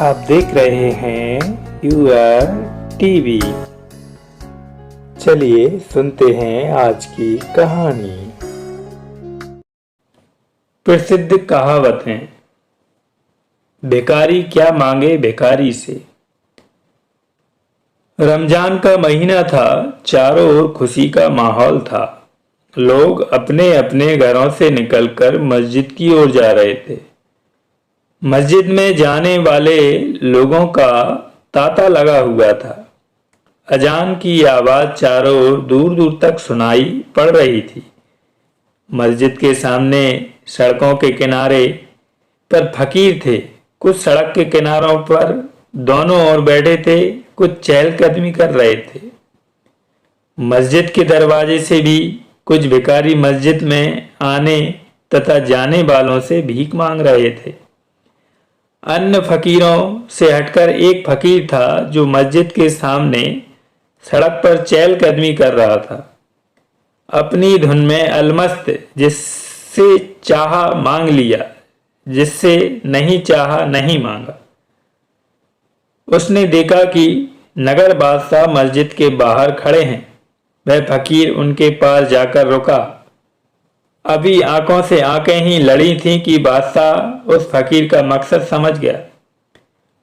आप देख रहे हैं यूआर टीवी। चलिए सुनते हैं आज की कहानी। प्रसिद्ध कहावतें। भिखारी क्या मांगे भिखारी से। रमजान का महीना था, चारों ओर खुशी का माहौल था। लोग अपने अपने घरों से निकलकर मस्जिद की ओर जा रहे थे। मस्जिद में जाने वाले लोगों का तांता लगा हुआ था। अजान की आवाज चारों ओर दूर दूर तक सुनाई पड़ रही थी। मस्जिद के सामने सड़कों के किनारे पर फकीर थे। कुछ सड़क के किनारों पर दोनों ओर बैठे थे, कुछ चहलकदमी कर रहे थे। मस्जिद के दरवाजे से भी कुछ भिखारी मस्जिद में आने तथा जाने वालों से भीख मांग रहे थे। अन्य फकीरों से हटकर एक फकीर था जो मस्जिद के सामने सड़क पर चहलकदमी कर रहा था, अपनी धुन में अलमस्त। जिससे चाहा मांग लिया, जिससे नहीं चाहा नहीं मांगा। उसने देखा कि नगर बादशाह मस्जिद के बाहर खड़े हैं। वह फकीर उनके पास जाकर रुका। अभी आंखों से आंखें ही लड़ी थीं कि बादशाह उस फकीर का मकसद समझ गया।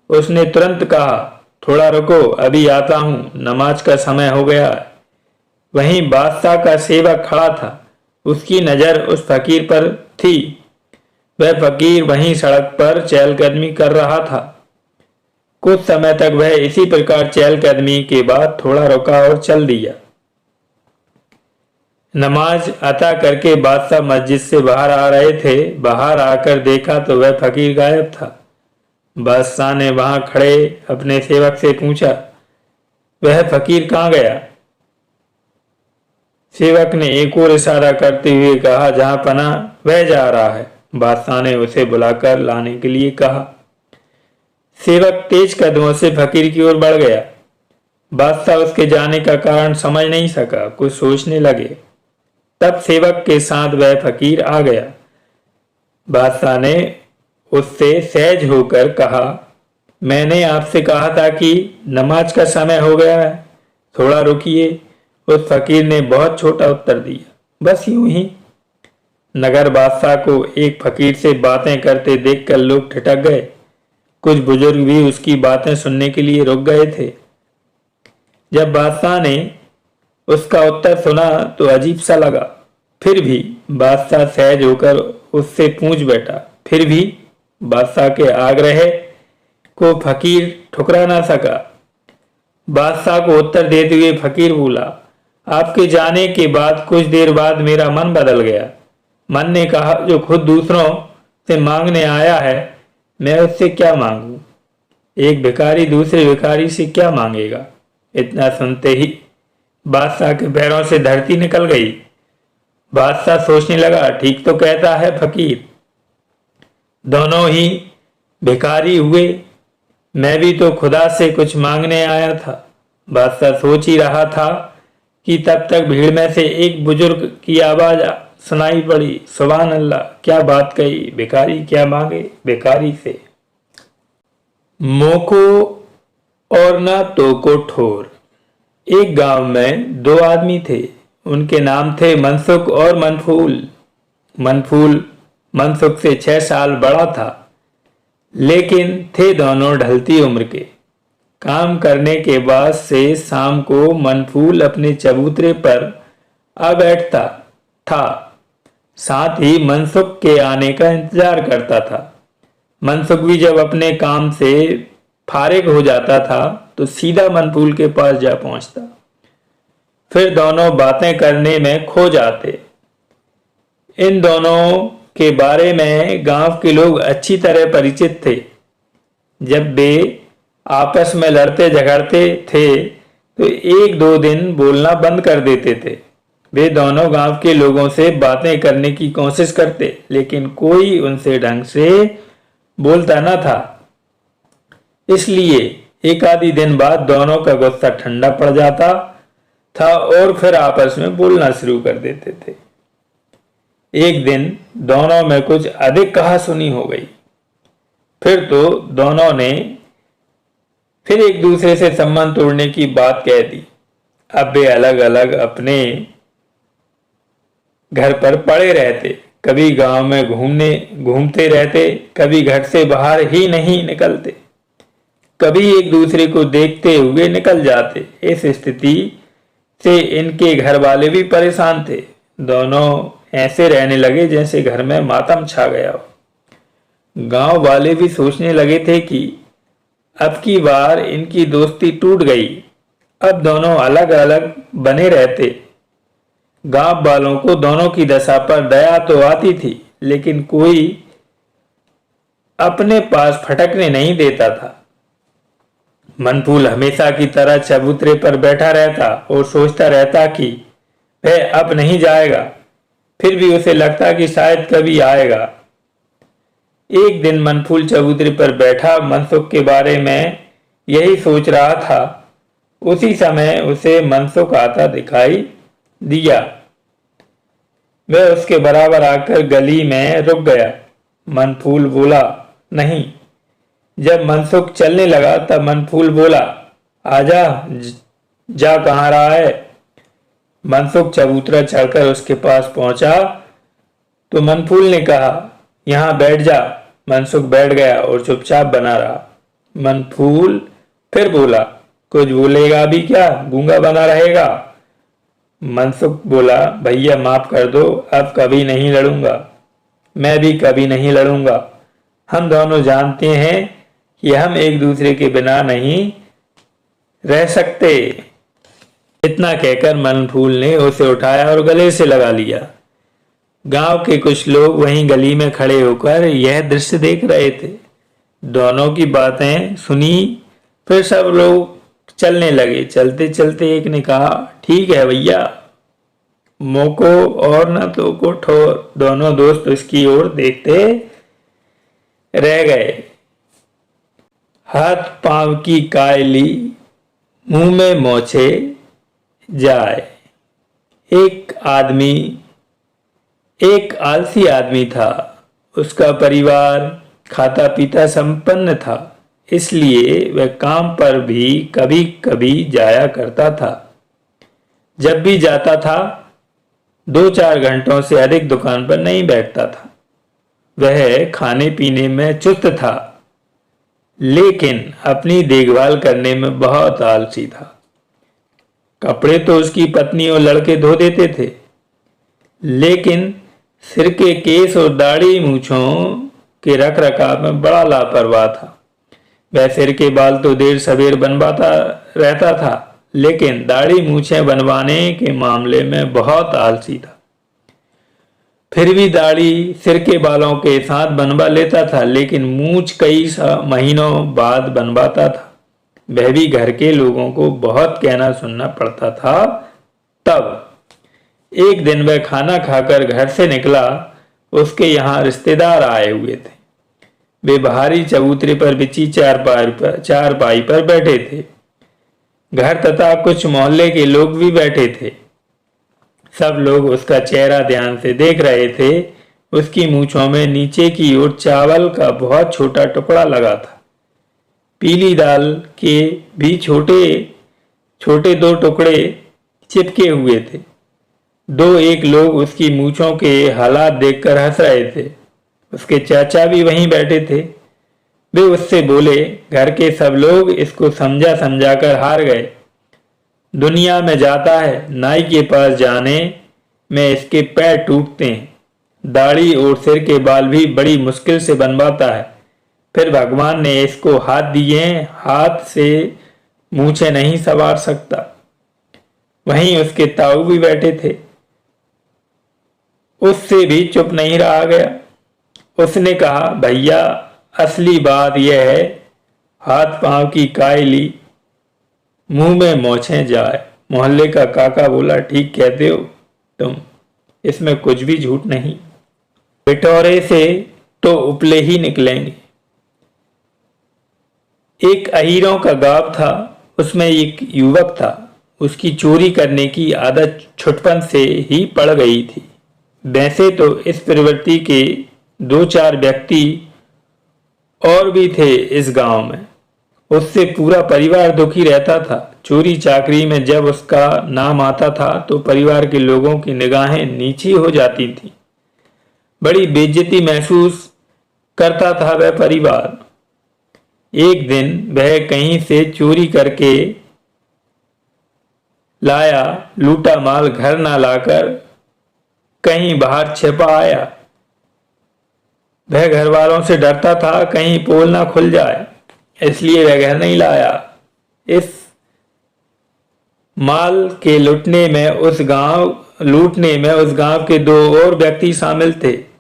उसने तुरंत कहा, थोड़ा रुको, अभी आता हूं, नमाज का समय हो गया है। वहीं बादशाह का सेवक खड़ा था। उसकी नजर उस फकीर पर थी। वह फकीर वहीं सड़क पर चहलकदमी कर रहा था। कुछ समय तक वह इसी प्रकार चहलकदमी के बाद थोड़ा रुका और चल दिया। नमाज अता करके बादशाह मस्जिद से बाहर आ रहे थे। बाहर आकर देखा तो वह फकीर गायब था। बादशाह ने वहां खड़े अपने सेवक से पूछा, वह फकीर कहाँ गया? सेवक ने एक और इशारा करते हुए कहा, जहां पना वह जा रहा है। बादशाह ने उसे बुलाकर लाने के लिए कहा। सेवक तेज कदमों से फकीर की ओर बढ़ गया। बादशाह उसके जाने का कारण समझ नहीं सका। कुछ सोचने लगे। तब सेवक के साथ वह फकीर आ गया। बादशाह ने उससे सहज होकर कहा, मैंने आपसे कहा था कि नमाज का समय हो गया है, थोड़ा रुकिए। उस फकीर ने बहुत छोटा उत्तर दिया, बस यूं ही। नगर बादशाह को एक फकीर से बातें करते देखकर लोग ठिठक गए। कुछ बुजुर्ग भी उसकी बातें सुनने के लिए रुक गए थे। जब बादशाह ने उसका उत्तर सुना तो अजीब सा लगा। फिर भी बादशाह सहज होकर उससे पूछ बैठा। फिर भी बादशाह के आग्रह को फकीर ठुकरा ना सका। बादशाह को उत्तर देते हुए फकीर बोला, आपके जाने के बाद कुछ देर बाद मेरा मन बदल गया। मन ने कहा, जो खुद दूसरों से मांगने आया है, मैं उससे क्या मांगू? एक भिखारी दूसरे भिखारी से क्या मांगेगा? इतना सुनते ही बादशाह के पैरों से धरती निकल गई। बादशाह सोचने लगा, ठीक तो कहता है फकीर, दोनों ही भिखारी हुए। मैं भी तो खुदा से कुछ मांगने आया था। बादशाह सोच ही रहा था कि तब तक भीड़ में से एक बुजुर्ग की आवाज सुनाई पड़ी, सुभान अल्लाह, क्या बात कही, भिखारी क्या मांगे भिखारी से। मोको और ना तो को ठोर। एक गांव में दो आदमी थे। उनके नाम थे मनसुख और मनफूल। मनफूल मनसुख से 6 साल बड़ा था, लेकिन थे दोनों ढलती उम्र के। काम करने के बाद से शाम को मनफूल अपने चबूतरे पर आ बैठता था, साथ ही मनसुख के आने का इंतजार करता था। मनसुख भी जब अपने काम से फारिग हो जाता था तो सीधा मनफूल के पास जा पहुंचता। फिर दोनों बातें करने में खो जाते। इन दोनों के बारे में गांव के लोग अच्छी तरह परिचित थे। जब वे आपस में लड़ते झगड़ते थे तो एक दो दिन बोलना बंद कर देते थे। वे दोनों गांव के लोगों से बातें करने की कोशिश करते, लेकिन कोई उनसे ढंग से बोलता न था। इसलिए एक आधी दिन बाद दोनों का गुस्सा ठंडा पड़ जाता था और फिर आपस में बोलना शुरू कर देते थे। एक दिन दोनों में कुछ अधिक कहासुनी हो गई। फिर तो दोनों ने फिर एक दूसरे से संबंध तोड़ने की बात कह दी। अब वे अलग अलग अपने घर पर पड़े रहते, कभी गांव में घूमते रहते, कभी घर से बाहर ही नहीं निकलते, कभी एक दूसरे को देखते हुए निकल जाते। इस स्थिति से इनके घर वाले भी परेशान थे। दोनों ऐसे रहने लगे जैसे घर में मातम छा गया हो। गांव वाले भी सोचने लगे थे कि अब की बार इनकी दोस्ती टूट गई, अब दोनों अलग अलग बने रहते। गांव वालों को दोनों की दशा पर दया तो आती थी, लेकिन कोई अपने पास फटकने नहीं देता था। मनफूल हमेशा की तरह चबूतरे पर बैठा रहता और सोचता रहता कि वह अब नहीं जाएगा, फिर भी उसे लगता कि शायद कभी आएगा। एक दिन मनफूल चबूतरे पर बैठा मनसुख के बारे में यही सोच रहा था। उसी समय उसे मनसुख आता दिखाई दिया। वह उसके बराबर आकर गली में रुक गया। मनफूल बोला, नहीं। जब मनसुख चलने लगा तब मनफूल बोला, आजा, जा कहाँ रहा है। मनसुख चबूतरा चढ़कर उसके पास पहुंचा तो मनफूल ने कहा, यहाँ बैठ जा। मनसुख बैठ गया और चुपचाप बना रहा। मनफूल फिर बोला, कुछ बोलेगा भी क्या, गूंगा बना रहेगा। मनसुख बोला, भैया माफ कर दो, अब कभी नहीं लड़ूंगा। मैं भी कभी नहीं लड़ूंगा। हम दोनों जानते हैं कि हम एक दूसरे के बिना नहीं रह सकते। इतना कहकर मनफूल ने उसे उठाया और गले से लगा लिया। गांव के कुछ लोग वहीं गली में खड़े होकर यह दृश्य देख रहे थे। दोनों की बातें सुनी, फिर सब लोग चलने लगे। चलते चलते एक ने कहा, ठीक है भैया, मोको और न तो को ठोर। दोनों दोस्त उसकी ओर देखते रह गए। हाथ पांव की कायली, मुंह में मोछे जाए। एक आलसी आदमी था। उसका परिवार खाता पीता संपन्न था, इसलिए वह काम पर भी कभी कभी जाया करता था। जब भी जाता था 2-4 घंटों से अधिक दुकान पर नहीं बैठता था। वह खाने पीने में चुस्त था, लेकिन अपनी देखभाल करने में बहुत आलसी था। कपड़े तो उसकी पत्नी और लड़के धो देते थे, लेकिन सिर के केस और दाढ़ी मूछों के रख रखाव में बड़ा लापरवाह था। वह सिर के बाल तो देर सवेर बनवाता रहता था, लेकिन दाढ़ी मूछें बनवाने के मामले में बहुत आलसी था। फिर भी दाढ़ी सिर के बालों के साथ बनवा लेता था, लेकिन मूछ कई महीनों बाद बनवाता था। वह भी घर के लोगों को बहुत कहना सुनना पड़ता था। तब एक दिन वह खाना खाकर घर से निकला। उसके यहाँ रिश्तेदार आए हुए थे। वे बाहरी चबूतरे पर बिछी चारपाई पर बैठे थे। घर तथा कुछ मोहल्ले के लोग भी बैठे थे। सब लोग उसका चेहरा ध्यान से देख रहे थे। उसकी मूंछों में नीचे की ओर चावल का बहुत छोटा टुकड़ा लगा था। पीली दाल के भी छोटे छोटे 2 टुकड़े चिपके हुए थे। 2-1 लोग उसकी मूंछों के हालात देखकर हंस रहे थे। उसके चाचा भी वहीं बैठे थे। वे उससे बोले, घर के सब लोग इसको समझा समझाकर हार गए। दुनिया में जाता है, नाई के पास जाने में इसके पैर टूटते हैं। दाढ़ी और सिर के बाल भी बड़ी मुश्किल से बनवाता है। फिर भगवान ने इसको हाथ दिए, हाथ से मूछें नहीं संवार सकता। वहीं उसके ताऊ भी बैठे थे। उससे भी चुप नहीं रहा गया। उसने कहा, भैया, असली बात यह है, हाथ पांव की कायली, मुंह में मोछें जाए। मोहल्ले का काका बोला, ठीक कहते हो तुम, इसमें कुछ भी झूठ नहीं। पिटोरे से तो उपले ही निकलेंगे। एक अहीरों का गांव था। उसमें एक युवक था। उसकी चोरी करने की आदत छुटपन से ही पड़ गई थी। वैसे तो इस प्रवृत्ति के 2-4 व्यक्ति और भी थे इस गांव में। उससे पूरा परिवार दुखी रहता था। चोरी चाकरी में जब उसका नाम आता था तो परिवार के लोगों की निगाहें नीची हो जाती थी। बड़ी बेइज्जती महसूस करता था वह परिवार। एक दिन वह कहीं से चोरी करके लाया लूटा माल घर ना लाकर कहीं बाहर छिपा आया। वह घर वालों से डरता था कहीं पोल ना खुल जाए, इसलिए वह घर नहीं लाया। इस माल के लूटने में उस गांव के 2 और व्यक्ति शामिल थे।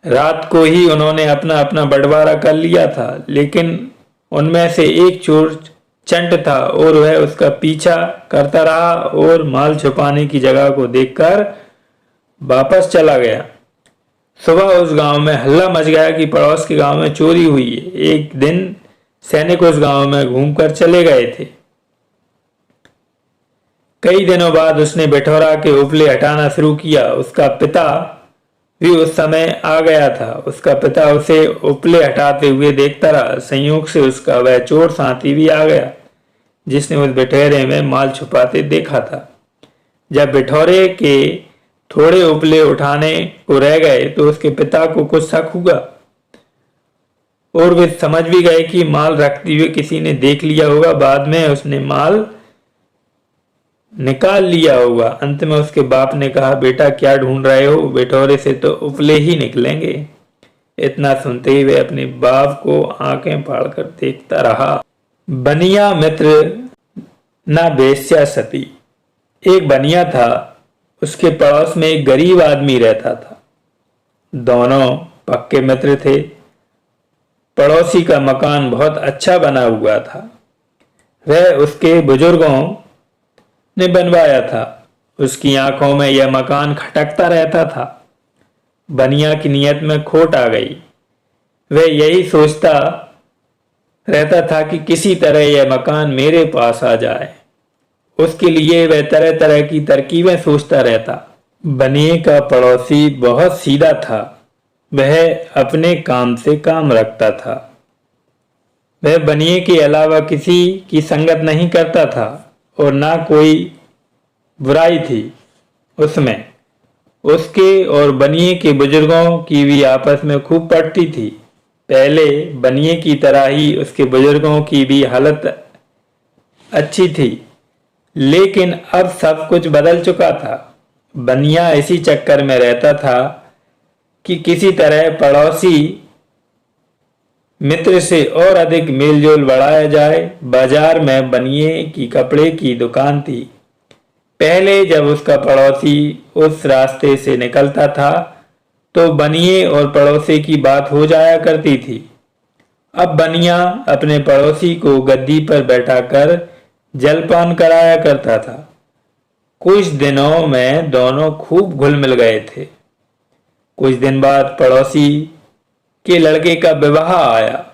रात को ही उन्होंने अपना अपना बंटवारा कर लिया था, लेकिन उनमें से एक चोर चंट था और वह उसका पीछा करता रहा और माल छुपाने की जगह को देखकर वापस चला गया। सुबह उस गांव में हल्ला मच गया कि पड़ोस के गांव में चोरी हुई है। एक दिन सैनिक उस गांव में घूमकर चले गए थे। कई दिनों बाद उसने बिठौरा के उपले हटाना शुरू किया। उसका पिता भी उस समय आ गया था। उसका पिता उसे उपले हटाते हुए देखता रहा। संयोग से उसका वह चोर साथी भी आ गया जिसने उस बिठौरे में माल छुपाते देखा था। जब बिठौरे के थोड़े उपले उठाने को रह गए तो उसके पिता को कुछ शक हुआ और वे समझ भी गए कि माल रखते हुए किसी ने देख लिया होगा। बाद में उसने माल निकाल लिया होगा। अंत में उसके बाप ने कहा, बेटा क्या ढूंढ रहे हो? बिठौरे से तो उपले ही निकलेंगे। इतना सुनते ही वे अपने बाप को आंखें फाड़कर देखता रहा। बनिया मित्र न वेश्या सती। एक बनिया था, उसके पड़ोस में एक गरीब आदमी रहता था। दोनों पक्के मित्र थे। पड़ोसी का मकान बहुत अच्छा बना हुआ था। वह उसके बुजुर्गों ने बनवाया था। उसकी आंखों में यह मकान खटकता रहता था। बनिया की नीयत में खोट आ गई। वह यही सोचता रहता था कि किसी तरह यह मकान मेरे पास आ जाए। उसके लिए वह तरह तरह की तरकीबें सोचता रहता। बनिए का पड़ोसी बहुत सीधा था। वह अपने काम से काम रखता था। वह बनिए के अलावा किसी की संगत नहीं करता था और ना कोई बुराई थी उसमें। उसके और बनिए के बुजुर्गों की भी आपस में खूब पटती थी। पहले बनिए की तरह ही उसके बुजुर्गों की भी हालत अच्छी थी, लेकिन अब सब कुछ बदल चुका था। बनिया इसी चक्कर में रहता था कि किसी तरह पड़ोसी मित्र से और अधिक मेलजोल बढ़ाया जाए। बाजार में बनिए की कपड़े की दुकान थी। पहले जब उसका पड़ोसी उस रास्ते से निकलता था तो बनिए और पड़ोसी की बात हो जाया करती थी। अब बनिया अपने पड़ोसी को गद्दी पर बैठाकर जलपान कराया करता था। कुछ दिनों में दोनों खूब घुल मिल गए थे। कुछ दिन बाद पड़ोसी के लड़के का विवाह आया।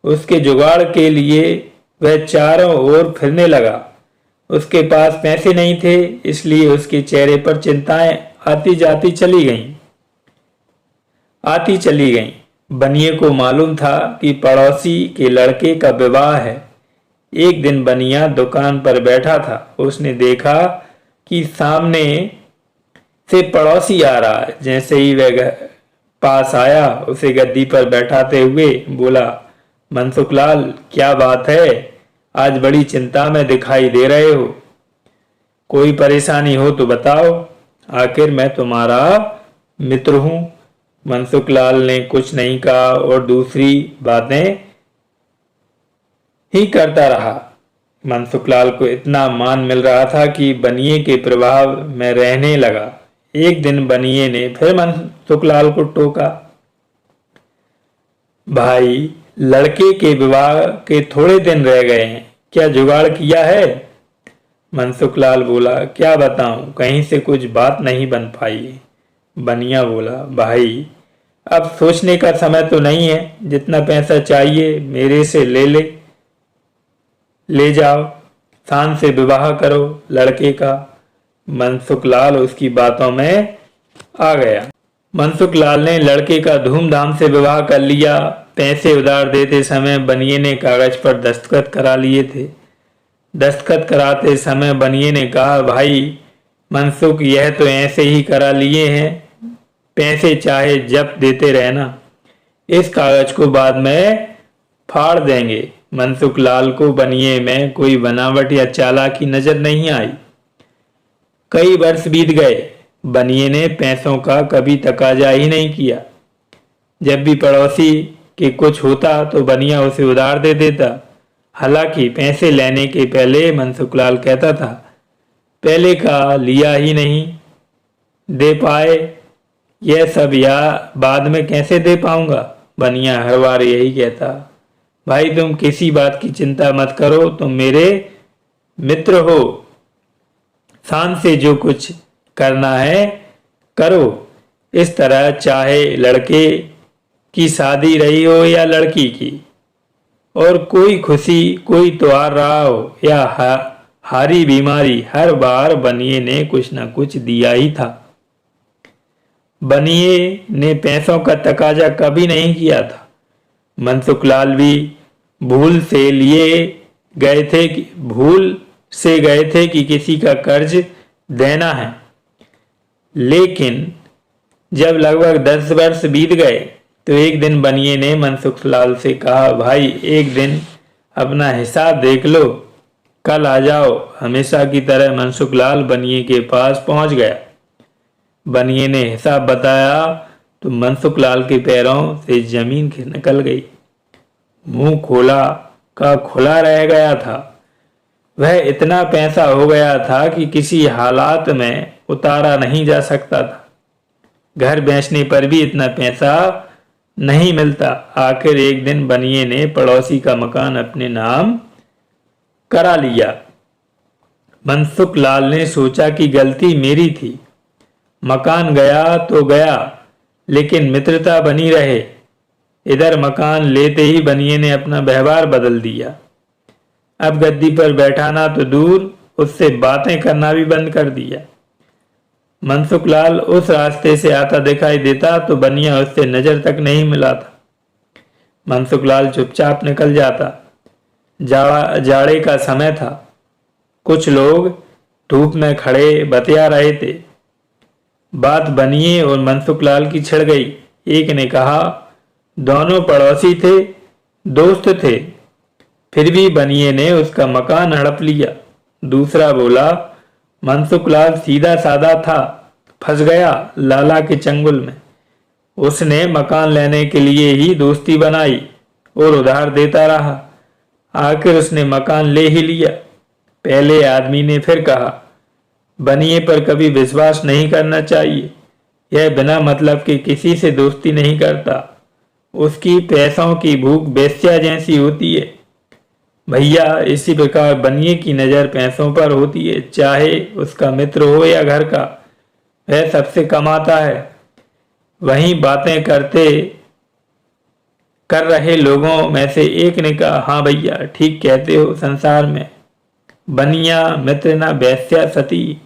उसके जुगाड़ के लिए वह चारों ओर फिरने लगा। उसके पास पैसे नहीं थे, इसलिए उसके चेहरे पर चिंताएं आती चली गईं। बनिए को मालूम था कि पड़ोसी के लड़के का विवाह है। एक दिन बनिया दुकान पर बैठा था। उसने देखा कि सामने से पड़ोसी आ रहा है। जैसे ही वह पास आया, उसे गद्दी पर बैठाते हुए बोला, मनसुखलाल, क्या बात है? आज बड़ी चिंता में दिखाई दे रहे हो। कोई परेशानी हो तो बताओ, आखिर मैं तुम्हारा मित्र हूं। मनसुखलाल ने कुछ नहीं कहा और दूसरी बातें ही करता रहा। मनसुखलाल को इतना मान मिल रहा था कि बनिए के प्रभाव में रहने लगा। एक दिन बनिए ने फिर मनसुखलाल को टोका, भाई, लड़के के विवाह के थोड़े दिन रह गए हैं, क्या जुगाड़ किया है? मनसुखलाल बोला, क्या बताऊं, कहीं से कुछ बात नहीं बन पाई। बनिया बोला, भाई, अब सोचने का समय तो नहीं है। जितना पैसा चाहिए मेरे से ले जाओ, शान से विवाह करो लड़के का। मनसुखलाल उसकी बातों में आ गया। मनसुख लाल ने लड़के का धूमधाम से विवाह कर लिया। पैसे उधार देते समय बनिए ने कागज पर दस्तखत करा लिए थे। दस्तखत कराते समय बनिए ने कहा, भाई मनसुख, यह तो ऐसे ही करा लिए हैं, पैसे चाहे जब देते रहना, इस कागज को बाद में फाड़ देंगे। मनसुख लाल को बनिए में कोई बनावट या चालाकी नजर नहीं आई। कई वर्ष बीत गए, बनिए ने पैसों का कभी तकाजा ही नहीं किया। जब भी पड़ोसी के कुछ होता तो बनिया उसे उधार दे देता। हालांकि पैसे लेने के पहले मनसुख लाल कहता था, पहले का लिया ही नहीं दे पाए, यह सब या बाद में कैसे दे पाऊंगा। बनिया हर बार यही कहता, भाई तुम किसी बात की चिंता मत करो, तुम मेरे मित्र हो, शान से जो कुछ करना है करो। इस तरह चाहे लड़के की शादी रही हो या लड़की की, और कोई खुशी कोई त्योहार रहा हो या हारी बीमारी, हर बार बनिए ने कुछ न कुछ दिया ही था। बनिए ने पैसों का तकाजा कभी नहीं किया था। मनसुख लाल भी भूल से गए थे कि किसी का कर्ज देना है। लेकिन जब लगभग 10 वर्ष बीत गए तो एक दिन बनिए ने मनसुख लाल से कहा, भाई एक दिन अपना हिसाब देख लो, कल आ जाओ। हमेशा की तरह मनसुख लाल बनिए के पास पहुंच गया। बनिए ने हिसाब बताया तो मनसुख लाल के पैरों से जमीन निकल गई। मुंह खोला का खुला रह गया था। वह इतना पैसा हो गया था कि किसी हालात में उतारा नहीं जा सकता था। घर बेचने पर भी इतना पैसा नहीं मिलता। आखिर एक दिन बनिए ने पड़ोसी का मकान अपने नाम करा लिया। मनसुख लाल ने सोचा कि गलती मेरी थी, मकान गया तो गया, लेकिन मित्रता बनी रहे। इधर मकान लेते ही बनिए ने अपना व्यवहार बदल दिया। अब गद्दी पर बैठाना तो दूर, उससे बातें करना भी बंद कर दिया। मनसुख लाल उस रास्ते से आता दिखाई देता तो बनिया उससे नजर तक नहीं मिलाता। मनसुख लाल चुपचाप निकल जाता। जाड़े का समय था। कुछ लोग धूप में खड़े बतिया रहे थे। बात बनिए और मनसुख लाल की छिड़ गई। एक ने कहा, दोनों पड़ोसी थे, दोस्त थे, फिर भी बनिए ने उसका मकान हड़प लिया। दूसरा बोला, मनसुख लाल सीधा साधा था, फंस गया लाला के चंगुल में। उसने मकान लेने के लिए ही दोस्ती बनाई और उधार देता रहा। आखिर उसने मकान ले ही लिया। पहले आदमी ने फिर कहा, बनिए पर कभी विश्वास नहीं करना चाहिए। यह बिना मतलब के किसी से दोस्ती नहीं करता। उसकी पैसों की भूख बेस्या जैसी होती है। भैया, इसी प्रकार बनिए की नजर पैसों पर होती है, चाहे उसका मित्र हो या घर का। वह सबसे कमाता है। वहीं बातें कर रहे लोगों में से एक ने कहा, हाँ भैया, ठीक कहते हो, संसार में बनिया मित्र न बेस्या सती।